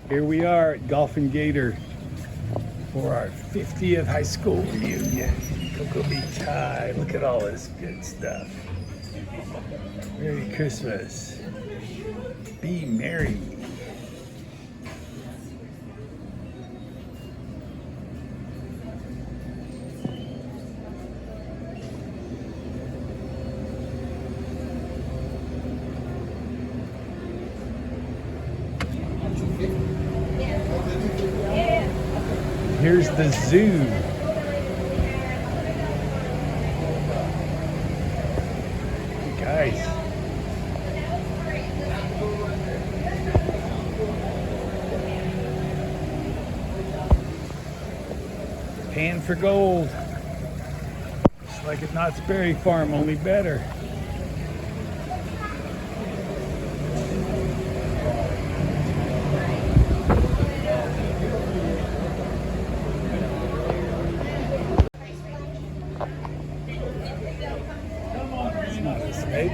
Here we are at Golf and Gator for our 50th high school reunion. Cocoa Beach High. Look at all this good stuff. Merry Christmas. Be merry. Here's the zoo. Hey guys. Pan for gold. Just like at Knott's Berry Farm, only better.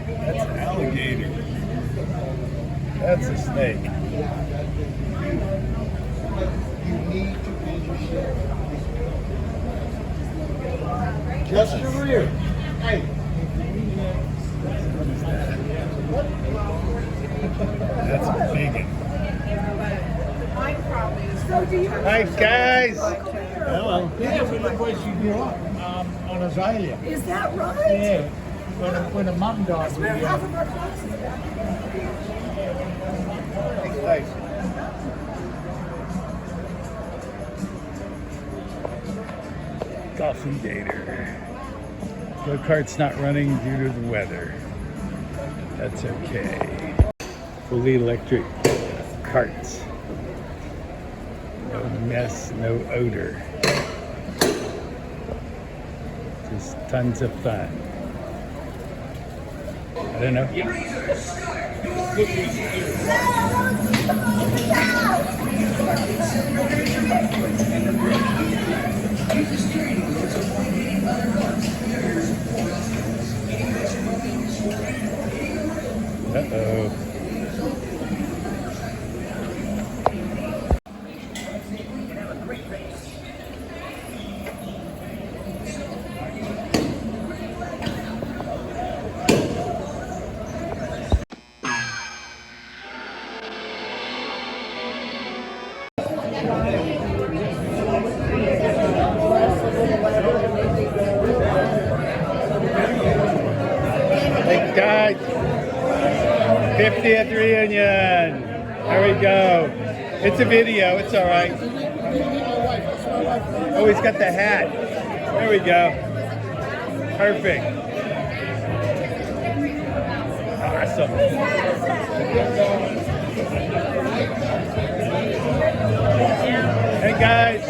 That's an alligator. That's a snake. You need to be yourself. Just your rear. Hey. That's a big one. Hi guys. Hello. Yeah, we look where she grew up on Azalea. Is that right? Yeah. When a mom died. That's where half of our classes are. Nice. Golf and Gator. Go-kart's not running due to the weather. That's okay. Fully electric carts. No mess, no odor. Just tons of fun. I don't know. Uh-oh. Hey guys, 50th reunion. There we go. It's a video, it's all right. Oh, he's got the hat. There we go. Perfect. Awesome. Hey guys.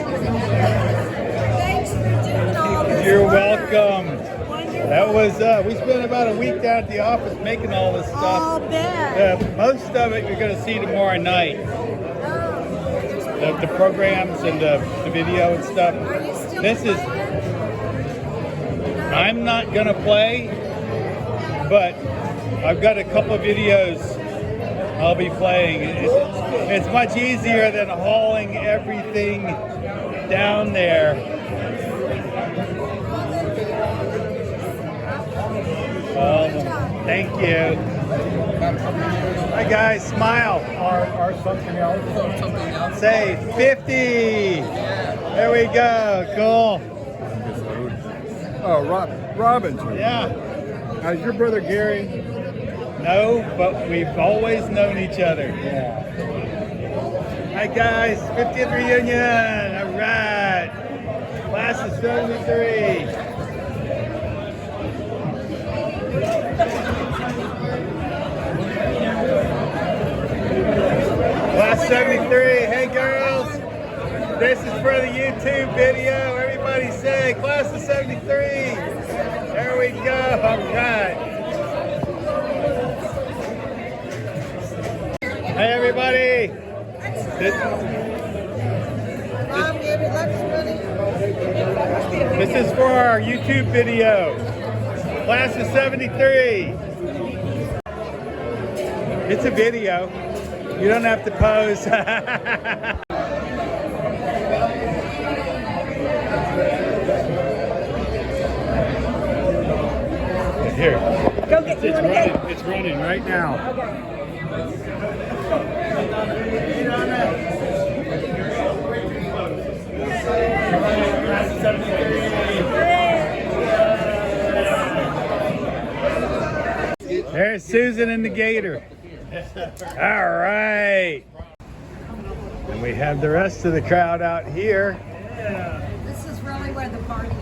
You're welcome. That was, we spent about a week down at the office making all this stuff. I'll bet. Most of it you're going to see tomorrow night. The programs and the video and stuff. Are you still This is, playing? I'm not going to play, but I've got a couple of videos I'll be playing. It's much easier than hauling everything down there. Thank you. Hi guys, smile. Or something else. Say 50. There we go. Cool. Oh, Robin's. Yeah. Is your brother Gary? No, but we've always known each other. Yeah. Hi guys, 50th reunion. All right. Class of 73. Class 73, hey girls, this is for the YouTube video. Everybody say, class of 73. There we go, all right. Hey everybody. This is for our YouTube video. Class of 73. It's a video. You don't have to pose. Here. Go get you one again. It's running right now. There's Susan and the Gator. All right. And we have the rest of the crowd out here. This is really where the party is.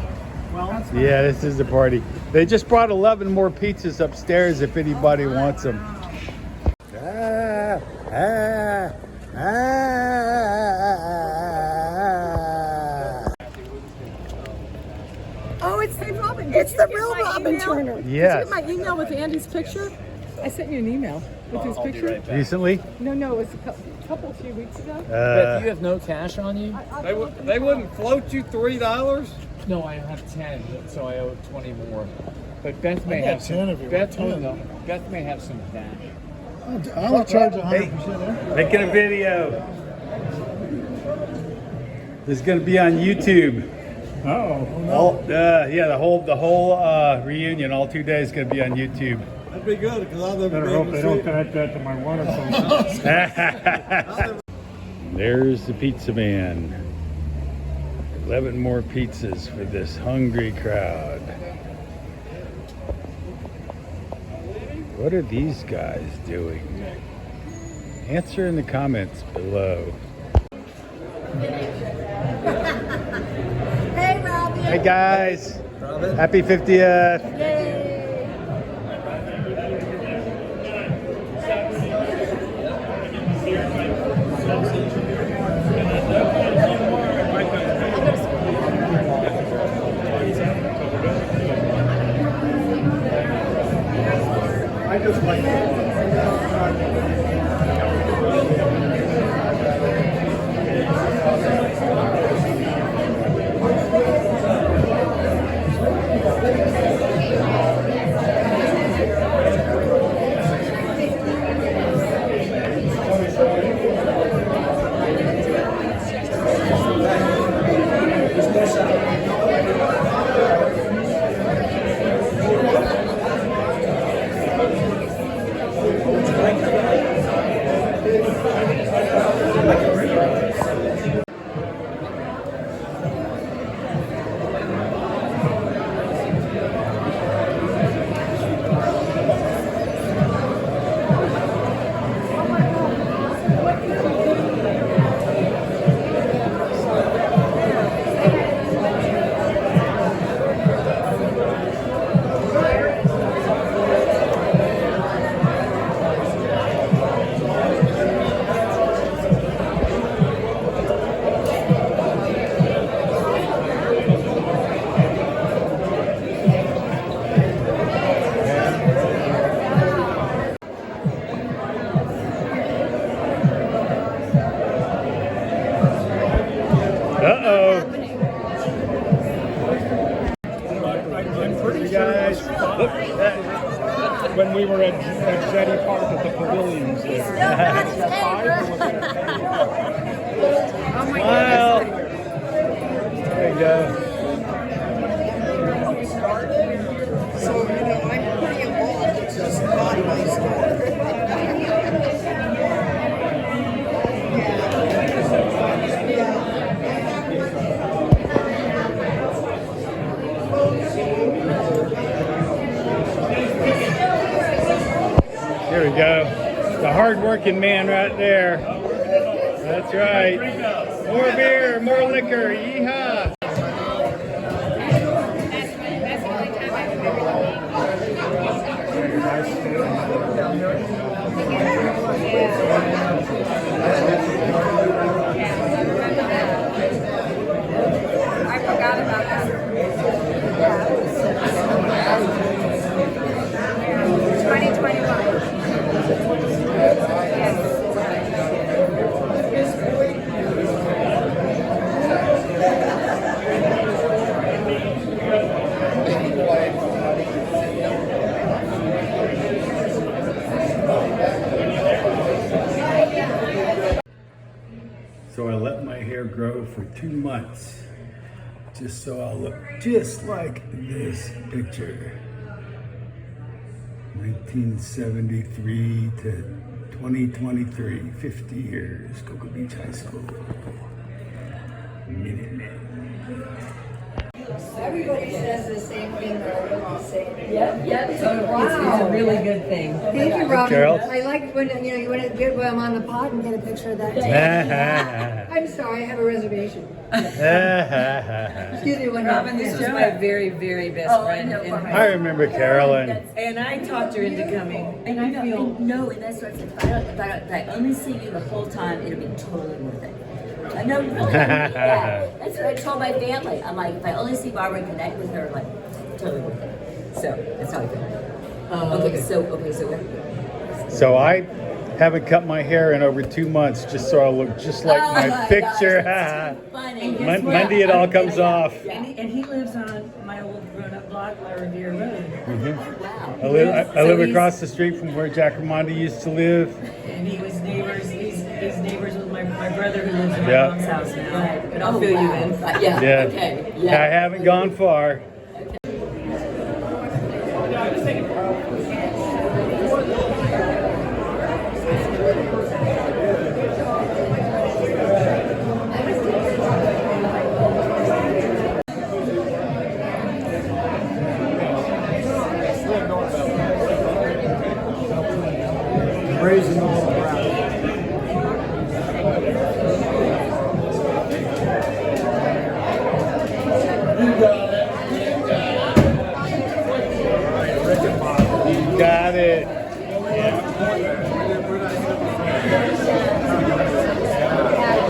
Yeah, this is the party. They just brought 11 more pizzas upstairs if anybody wants them. Oh, it's the Robin. It's the real Robin Turner. Yes. Did you get my email with Andy's picture? I sent you an email with his picture. Recently? No, it was a few weeks ago. But you have no cash on you? They wouldn't float you $3? No, I have 10, so I owe 20 more. But Beth may have some. 10 if you Beth, want 10. no, Beth may have some cash. I'll charge 100%. Making a video. This is going to be on YouTube. Yeah, the whole reunion, all 2 days, going to be on YouTube. That'd be good because I'll never Better be hope able they to don't see it. connect that to my water phone. There's the pizza man. 11 more pizzas for this hungry crowd. What are these guys doing? Answer in the comments below. Hey, Robin. Hey guys, happy 50th. Yay. When we were at Jetty Park at the pavilions there. Smile. There you go. So, I'm pretty involved. It's just not my story. Here we go. The hard-working man right there. That's right. More beer, more liquor. Yeehaw. I forgot about that. 2021. Yes. grow for 2 months, just so I'll look just like this picture. 1973 to 2023, 50 years, Cocoa Beach High School. Minutemen. Everybody says the same thing, but I don't say it. Yep, totally. Wow. It's a really good thing. Thank you, Robin. Carol. I like when you want to get when I'm on the pod and get a picture of that. I'm sorry, I have a reservation. Excuse me, one Robin, this was my very, very best friend in high I remember Carolyn. and I talked her into coming. And I feel no, and that's what I said. If I only see you the whole time, it'll be totally worth it. I know, really. Yeah, that's what I told my family. I'm like, if I only see Barbara and connect with her, like, totally worth it. So that's how I feel. Okay, so what? So I haven't cut my hair in over 2 months, just so I look just like Oh my my picture. gosh, that's funny. Monday it all comes off. And he lives on my old grown-up block, Revere Road. Wow. I live across the street from where Jack Ramondi used to live. And he was neighbors. He's neighbors with my brother who lives in my Yeah. mom's house now. Right. But I'll fill you in. Right, yeah. Yeah. Okay. Yeah. I haven't gone far. Raising all around. Got it.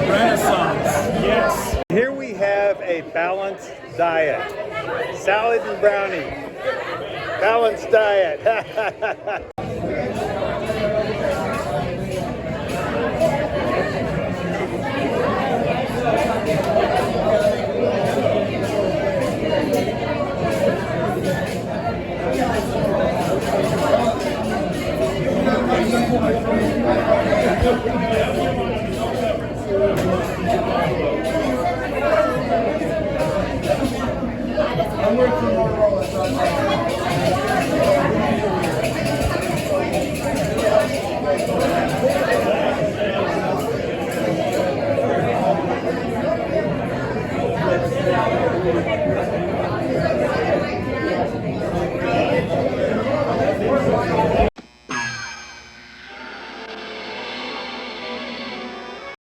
Renaissance. Yes. Here we have a balanced diet. Salad and brownie. Balanced diet.